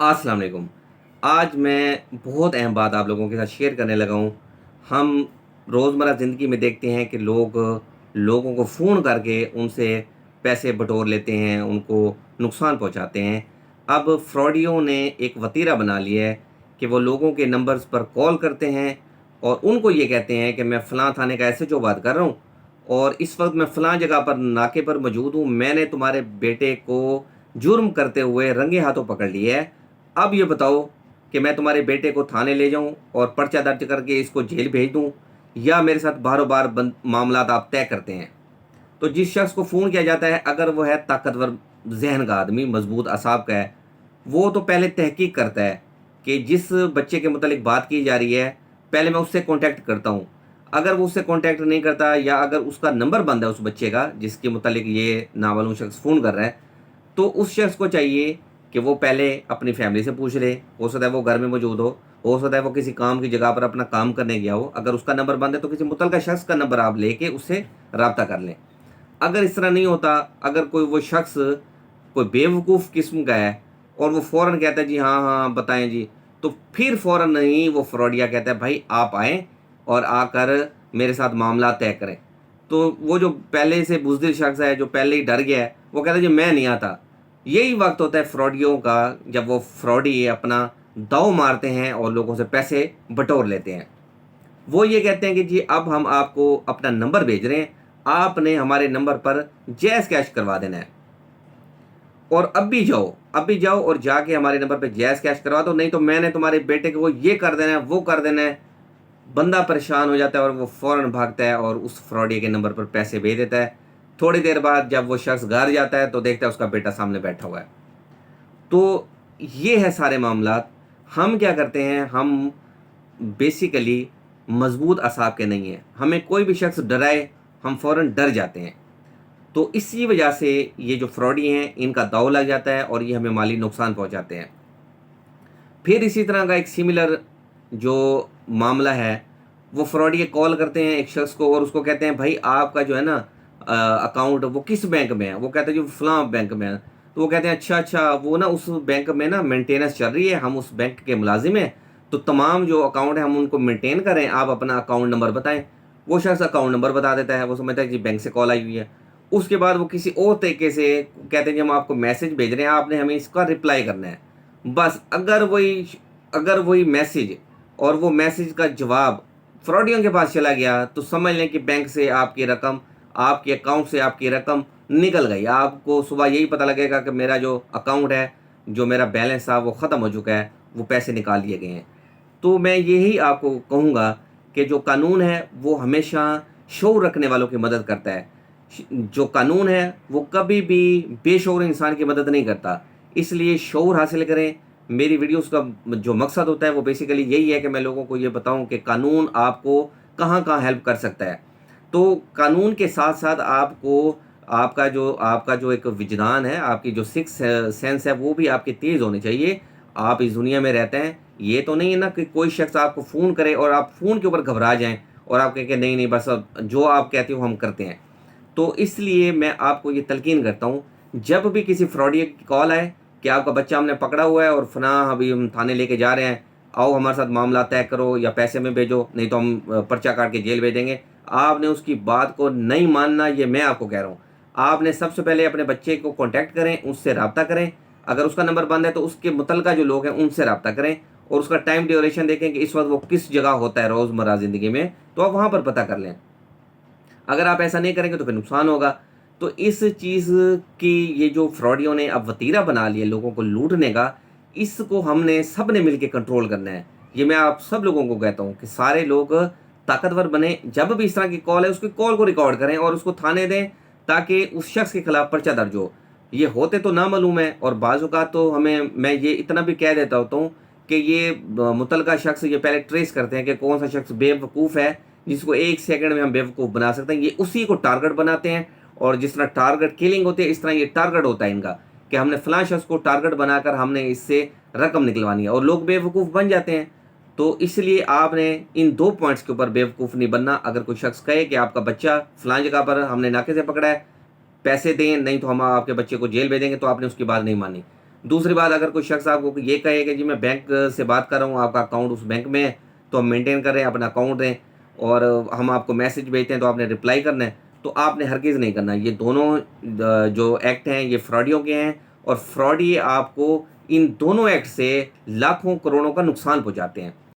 अस्सलाम वालेकुम। आज मैं बहुत अहम बात आप लोगों के साथ शेयर करने लगा हूँ। हम रोज़मर्रा ज़िंदगी में देखते हैं कि लोग लोगों को फ़ोन करके उनसे पैसे बटोर लेते हैं, उनको नुकसान पहुँचाते हैं। अब फ्रॉडियों ने एक वतीरा बना लिया है कि वो लोगों के नंबर्स पर कॉल करते हैं और उनको ये कहते हैं कि मैं फ़लाँ थाने का एसएचओ बात कर रहा हूँ और इस वक़्त मैं फ़लाँ जगह पर नाके पर मौजूद हूँ। मैंने तुम्हारे बेटे को जुर्म करते हुए रंगे हाथों पकड़ लिया है। अब ये बताओ कि मैं तुम्हारे बेटे को थाने ले जाऊं और पर्चा दर्ज करके इसको जेल भेज दूं या मेरे साथ बारों बार मामलात आप तय करते हैं। तो जिस शख्स को फ़ोन किया जाता है, अगर वो है ताकतवर जहन का आदमी, मजबूत असाब का है, वो तो पहले तहकीक करता है कि जिस बच्चे के मुतालिक बात की जा रही है, पहले मैं उससे कांटेक्ट करता हूँ। अगर वो उससे कांटेक्ट नहीं करता या अगर उसका नंबर बंद है उस बच्चे का जिसके मुतालिक ये नामालूम शख्स फ़ोन कर रहा है, तो उस शख्स को चाहिए कि वो पहले अपनी फैमिली से पूछ ले। हो सकता है वो घर में मौजूद हो सकता है वो किसी काम की जगह पर अपना काम करने गया हो। अगर उसका नंबर बंद है तो किसी मुतल्लिका शख्स का नंबर आप लेके उससे रब्ता कर लें। अगर इस तरह नहीं होता, अगर कोई वो शख्स कोई बेवकूफ़ किस्म का है और वो फ़ौरन कहता है जी हाँ, हाँ, बताएँ जी, तो फिर फ़ौरन नहीं वो फ्रॉडिया कहता है भाई आप आएँ और आकर मेरे साथ मामला तय करें। तो वो जो पहले से बुज़दिल शख्स है, जो पहले ही डर गया है, वो कहता है जी मैं नहीं आता। यही वक़्त होता है फ्रॉडियों का, जब वो फ्रॉडी अपना दाँव मारते हैं और लोगों से पैसे बटोर लेते हैं। वो ये कहते हैं कि जी अब हम आपको अपना नंबर भेज रहे हैं, आपने हमारे नंबर पर जैज़ कैश करवा देना है और अब भी जाओ और जाके हमारे नंबर पे जैज़ कैश करवा दो, नहीं तो मैंने तुम्हारे बेटे को ये कर देना है, वो कर देना है। बंदा परेशान हो जाता है और वो फ़ौरन भागता है और उस फ्रॉडी के नंबर पर पैसे भेज देता है। थोड़ी देर बाद जब वो शख्स घर जाता है तो देखता है उसका बेटा सामने बैठा हुआ है। तो ये है सारे मामलात। हम क्या करते हैं, हम बेसिकली मजबूत असाब के नहीं हैं। हमें कोई भी शख्स डराए, हम फ़ौरन डर जाते हैं। तो इसी वजह से ये जो फ्रॉडी हैं, इनका दाव लग जाता है और ये हमें माली नुकसान पहुंचाते हैं। फिर इसी तरह का एक सिमिलर जो मामला है, वो फ्रॉडी कॉल करते हैं एक शख्स को और उसको कहते हैं भाई आपका जो है ना अकाउंट वो किस बैंक में है। वो कहता है जो फलां बैंक में है। तो वो कहते हैं अच्छा अच्छा, वो ना उस बैंक में ना मेंटेनेंस चल रही है, हम उस बैंक के मुलाजिम हैं, तो तमाम जो अकाउंट है हम उनको मेंटेन करें, आप अपना अकाउंट नंबर बताएं। वो शख्स अकाउंट नंबर बता देता है, वो समझता है कि बैंक से कॉल आई हुई है। उसके बाद वो किसी और तरीके से कहते हैं कि हम आपको मैसेज भेज रहे हैं, आपने हमें इसका रिप्लाई करना है। बस अगर वही मैसेज और वो मैसेज का जवाब फ्रॉडियों के पास चला गया तो समझ लें कि बैंक से आपकी रकम, आपके अकाउंट से आपकी रकम निकल गई। आपको सुबह यही पता लगेगा कि मेरा जो अकाउंट है, जो मेरा बैलेंस था वो ख़त्म हो चुका है, वो पैसे निकाल लिए गए हैं। तो मैं यही आपको कहूँगा कि जो कानून है वो हमेशा शऊर रखने वालों की मदद करता है। जो कानून है वो कभी भी बेशऊर इंसान की मदद नहीं करता। इसलिए शऊर हासिल करें। मेरी वीडियोस का जो मकसद होता है वो बेसिकली यही है कि मैं लोगों को ये बताऊं कि कानून आपको कहाँ कहाँ हेल्प कर सकता है। तो कानून के साथ साथ आपको आपका जो एक विजदान है, आपकी जो सिक्स सेंस है, वो भी आपकी तेज़ होनी चाहिए। आप इस दुनिया में रहते हैं, ये तो नहीं है ना कि कोई शख्स आपको फ़ोन करे और आप फ़ोन के ऊपर घबरा जाएं और आप कहें कि नहीं नहीं बस अब जो आप कहते हो हम करते हैं। तो इसलिए मैं आपको ये तलकीन करता हूँ, जब भी किसी फ्रॉडियर की कॉल आए कि आपका बच्चा हमने पकड़ा हुआ है और फलां अभी हम थाने लेके जा रहे हैं, आओ हमारे साथ मामला तय करो या पैसे में भेजो, नहीं तो हम पर्चा काट के जेल भेजेंगे। आपने उसकी बात को नहीं मानना, ये मैं आपको कह रहा हूँ। आपने सबसे पहले अपने बच्चे को कॉन्टैक्ट करें, उससे रब्ता करें। अगर उसका नंबर बंद है तो उसके मुतलका जो लोग हैं उनसे रब्ता करें और उसका टाइम ड्यूरेशन देखें कि इस वक्त वो किस जगह होता है रोज़मर्रा ज़िंदगी में, तो आप वहाँ पर पता कर लें। अगर आप ऐसा नहीं करेंगे तो फिर नुकसान होगा। तो इस चीज़ की ये जो फ्रॉडियों ने अब वतीरा बना लिया लोगों को लूटने का, इसको हमने सब ने मिलके कंट्रोल करना है। ये मैं आप सब लोगों को कहता हूँ कि सारे लोग ताकतवर बने। जब भी इस तरह की कॉल है उसकी कॉल को रिकॉर्ड करें और उसको थाने दें ताकि उस शख्स के खिलाफ पर्चा दर्ज हो। ये होते तो ना मालूम है और बाज़ औक़ात तो हमें, मैं ये इतना भी कह देता होता हूँ कि ये मुतलका शख्स ये पहले ट्रेस करते हैं कि कौन सा शख्स बेवकूफ़ है जिसको एक सेकंड में हम बेवकूफ़ बना सकते हैं। ये उसी को टारगेट बनाते हैं और जिस तरह टारगेट किलिंग होती है, इस तरह ये टारगेट होता है इनका कि हमने फलां शख्स को टारगेट बनाकर हमने इससे रकम निकलवानी है और लोग बेवकूफ़ बन जाते हैं। तो इसलिए आपने इन 2 पॉइंट्स के ऊपर बेवकूफ़ नहीं बनना। अगर कोई शख्स कहे कि आपका बच्चा फलां जगह पर हमने नाके से पकड़ा है, पैसे दें नहीं तो हम आपके बच्चे को जेल भेजेंगे, तो आपने उसकी बात नहीं मानी। دوسری بات، اگر کوئی شخص آپ کو یہ کہے کہ جی میں بینک سے بات کر رہا ہوں، آپ کا اکاؤنٹ اس بینک میں ہے تو ہم مینٹین کر رہے ہیں، اپنا اکاؤنٹ دیں، اور ہم آپ کو میسج بھیجتے ہیں تو آپ نے رپلائی کرنا ہے، تو آپ نے ہرگز نہیں کرنا۔ یہ دونوں جو ایکٹ ہیں یہ فراڈیوں کے ہیں، اور فراڈی آپ کو ان دونوں ایکٹ سے لاکھوں کروڑوں کا نقصان پہنچاتے ہیں۔